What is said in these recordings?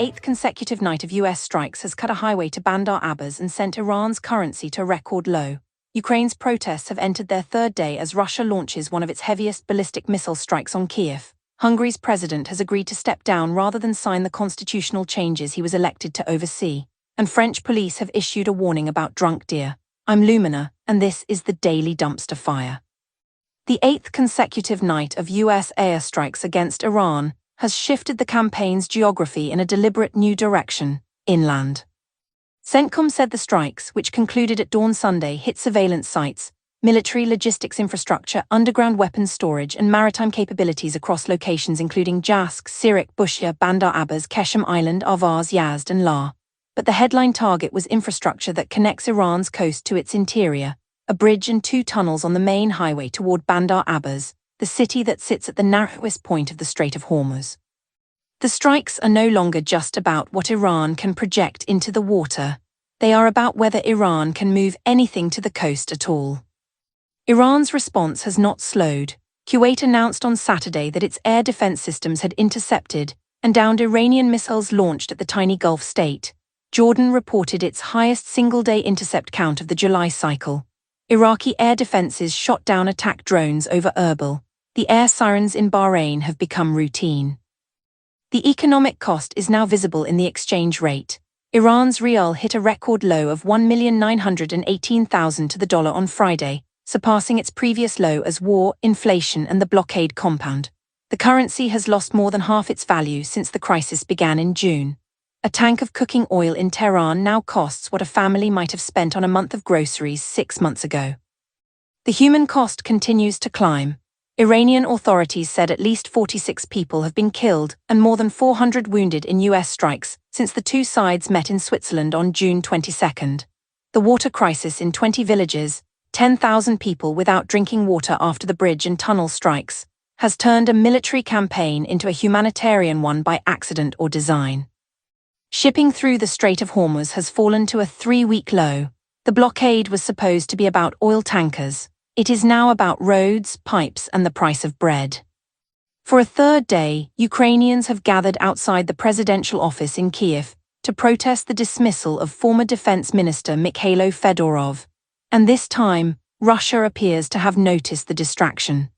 eighth consecutive night of US strikes has cut a highway to Bandar Abbas and sent Iran's currency to a record low. Ukraine's protests have entered their third day as Russia launches one of its heaviest ballistic missile strikes on Kyiv. Hungary's president has agreed to step down rather than sign the constitutional changes he was elected to oversee. And French police have issued a warning about drunk deer. I'm Lumina, and this is the Daily Dumpster Fire. The eighth consecutive night of US airstrikes against Iran has shifted the campaign's geography in a deliberate new direction, inland. CENTCOM said the strikes, which concluded at dawn Sunday, hit surveillance sites, military logistics infrastructure, underground weapons storage, and maritime capabilities across locations including Jask, Sirik, Bushehr, Bandar Abbas, Keshem Island, Avaz, Yazd, and La. But the headline target was infrastructure that connects Iran's coast to its interior, a bridge and 2 tunnels on the main highway toward Bandar Abbas, the city that sits at the narrowest point of the Strait of Hormuz. The strikes are no longer just about what Iran can project into the water. They are about whether Iran can move anything to the coast at all. Iran's response has not slowed. Kuwait announced on Saturday that its air defense systems had intercepted and downed Iranian missiles launched at the tiny Gulf state. Jordan reported its highest single-day intercept count of the July cycle. Iraqi air defenses shot down attack drones over Erbil. The air sirens in Bahrain have become routine. The economic cost is now visible in the exchange rate. Iran's rial hit a record low of 1,918,000 to the dollar on Friday, surpassing its previous low as war, inflation, and the blockade compound. The currency has lost more than half its value since the crisis began in June. A tank of cooking oil in Tehran now costs what a family might have spent on a month of groceries 6 months ago. The human cost continues to climb. Iranian authorities said at least 46 people have been killed and more than 400 wounded in US strikes since the two sides met in Switzerland on June 22. The water crisis in 20 villages, 10,000 people without drinking water after the bridge and tunnel strikes, has turned a military campaign into a humanitarian one by accident or design. Shipping through the Strait of Hormuz has fallen to a 3-week low. The blockade was supposed to be about oil tankers. It is now about roads, pipes, and the price of bread. For a third day, Ukrainians have gathered outside the presidential office in Kyiv to protest the dismissal of former Defense Minister Mikhailo Fedorov. And this time, Russia appears to have noticed the distraction.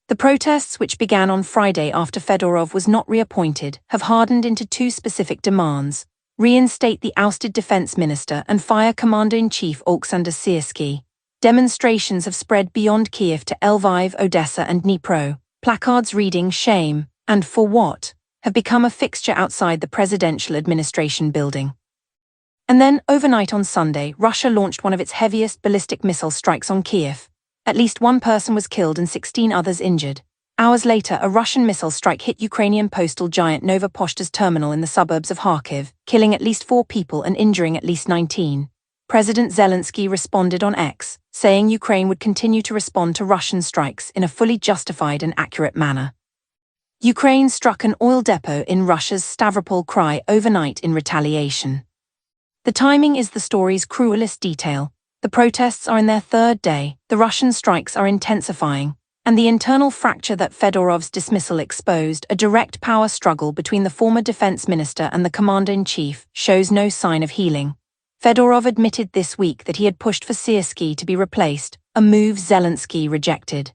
The protests, which began on Friday after Fedorov was not reappointed, have hardened into 2 specific demands: reinstate the ousted defense minister and fire Commander-in-Chief Oleksandr Syrskyi. Demonstrations have spread beyond Kyiv to Lviv, Odessa, and Dnipro. Placards reading "Shame" and "For what?" have become a fixture outside the presidential administration building. And then, overnight on Sunday, Russia launched one of its heaviest ballistic missile strikes on Kyiv. At least 1 person was killed and 16 others injured. Hours later, a Russian missile strike hit Ukrainian postal giant Nova Poshta's terminal in the suburbs of Kharkiv, killing at least 4 people and injuring at least 19. President Zelensky responded on X, saying Ukraine would continue to respond to Russian strikes in a fully justified and accurate manner. Ukraine struck an oil depot in Russia's Stavropol Krai overnight in retaliation. The timing is the story's cruelest detail. The protests are in their third day, the Russian strikes are intensifying, and the internal fracture that Fedorov's dismissal exposed, a direct power struggle between the former defense minister and the commander-in-chief, shows no sign of healing. Fedorov admitted this week that he had pushed for Syrskyi to be replaced, a move Zelensky rejected.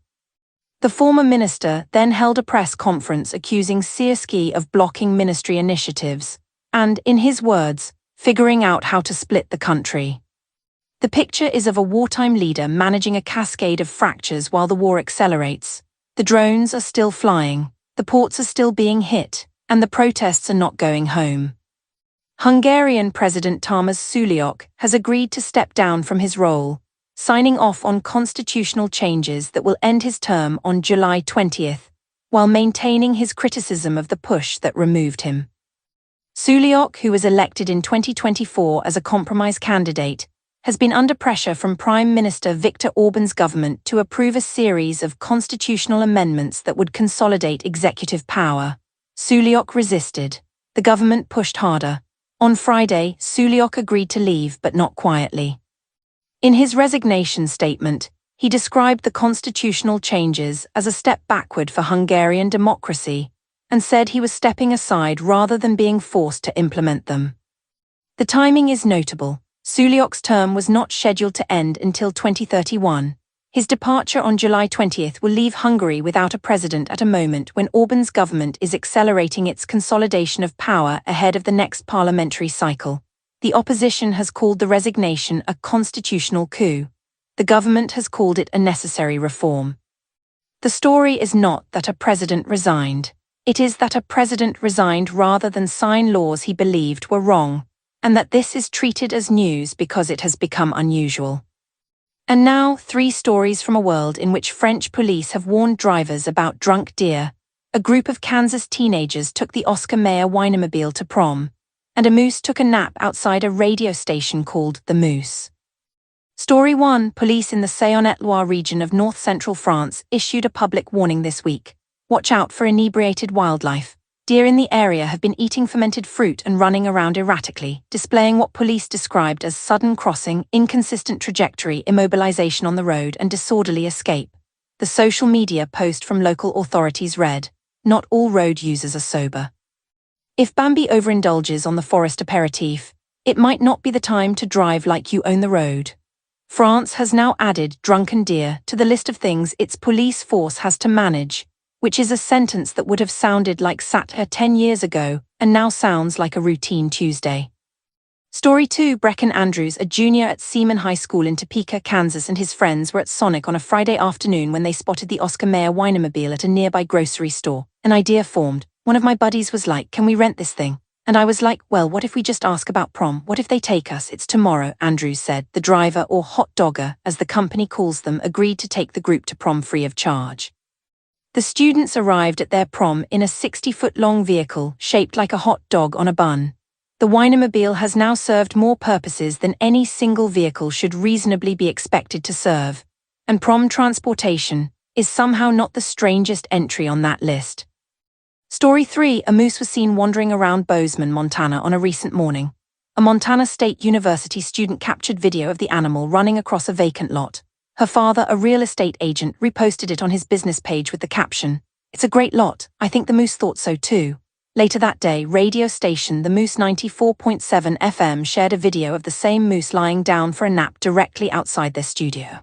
The former minister then held a press conference accusing Syrskyi of blocking ministry initiatives and, in his words, figuring out how to split the country. The picture is of a wartime leader managing a cascade of fractures while the war accelerates. The drones are still flying, the ports are still being hit, and the protests are not going home. Hungarian President Tamás Suliok has agreed to step down from his role, signing off on constitutional changes that will end his term on July 20, while maintaining his criticism of the push that removed him. Suliok, who was elected in 2024 as a compromise candidate, has been under pressure from Prime Minister Viktor Orban's government to approve a series of constitutional amendments that would consolidate executive power. Suliok resisted. The government pushed harder. On Friday, Suliok agreed to leave, but not quietly. In his resignation statement, he described the constitutional changes as a step backward for Hungarian democracy, and said he was stepping aside rather than being forced to implement them. The timing is notable. Suliok's term was not scheduled to end until 2031. His departure on July 20th will leave Hungary without a president at a moment when Orban's government is accelerating its consolidation of power ahead of the next parliamentary cycle. The opposition has called the resignation a constitutional coup. The government has called it a necessary reform. The story is not that a president resigned. It is that a president resigned rather than sign laws he believed were wrong, and that this is treated as news because it has become unusual. And now, 3 stories from a world in which French police have warned drivers about drunk deer. A group of Kansas teenagers took the Oscar Mayer Wienermobile to prom, and a moose took a nap outside a radio station called The Moose. Story 1. Police in the Saône-et-Loire region of north-central France issued a public warning this week. Watch out for inebriated wildlife. Deer in the area have been eating fermented fruit and running around erratically, displaying what police described as sudden crossing, inconsistent trajectory, immobilization on the road, and disorderly escape. The social media post from local authorities read, "Not all road users are sober." If Bambi overindulges on the forest aperitif, it might not be the time to drive like you own the road. France has now added drunken deer to the list of things its police force has to manage, which is a sentence that would have sounded like satire 10 years ago and now sounds like a routine Tuesday. Story 2. Brecken Andrews, a junior at Seaman High School in Topeka, Kansas, and his friends were at Sonic on a Friday afternoon when they spotted the Oscar Mayer Wienermobile at a nearby grocery store. An idea formed. One of my buddies was like, "Can we rent this thing?" And I was like, "Well, what if we just ask about prom? What if they take us? It's tomorrow," Andrews said. The driver, or hot dogger, as the company calls them, agreed to take the group to prom free of charge. The students arrived at their prom in a 60-foot-long vehicle shaped like a hot dog on a bun. The Wienermobile has now served more purposes than any single vehicle should reasonably be expected to serve, and prom transportation is somehow not the strangest entry on that list. Story 3. A moose was seen wandering around Bozeman, Montana on a recent morning. A Montana State University student captured video of the animal running across a vacant lot. Her father, a real estate agent, reposted it on his business page with the caption, "It's a great lot, I think the moose thought so too." Later that day, radio station The Moose 94.7 FM shared a video of the same moose lying down for a nap directly outside their studio.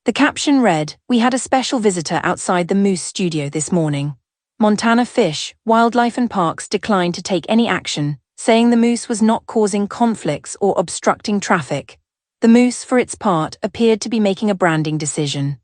The caption read, "We had a special visitor outside the Moose studio this morning. Montana Fish, Wildlife and Parks declined to take any action, saying the moose was not causing conflicts or obstructing traffic. The moose, for its part, appeared to be making a branding decision."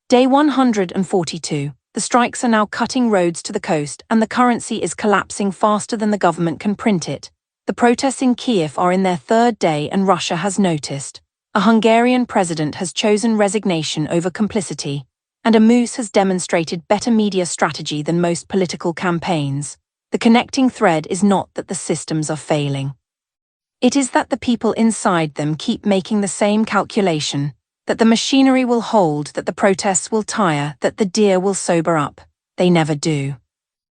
Day 142. The strikes are now cutting roads to the coast and the currency is collapsing faster than the government can print it. The protests in Kyiv are in their 3rd day and Russia has noticed. A Hungarian president has chosen resignation over complicity, and a moose has demonstrated better media strategy than most political campaigns. The connecting thread is not that the systems are failing. It is that the people inside them keep making the same calculation, that the machinery will hold, that the protests will tire, that the deer will sober up. They never do.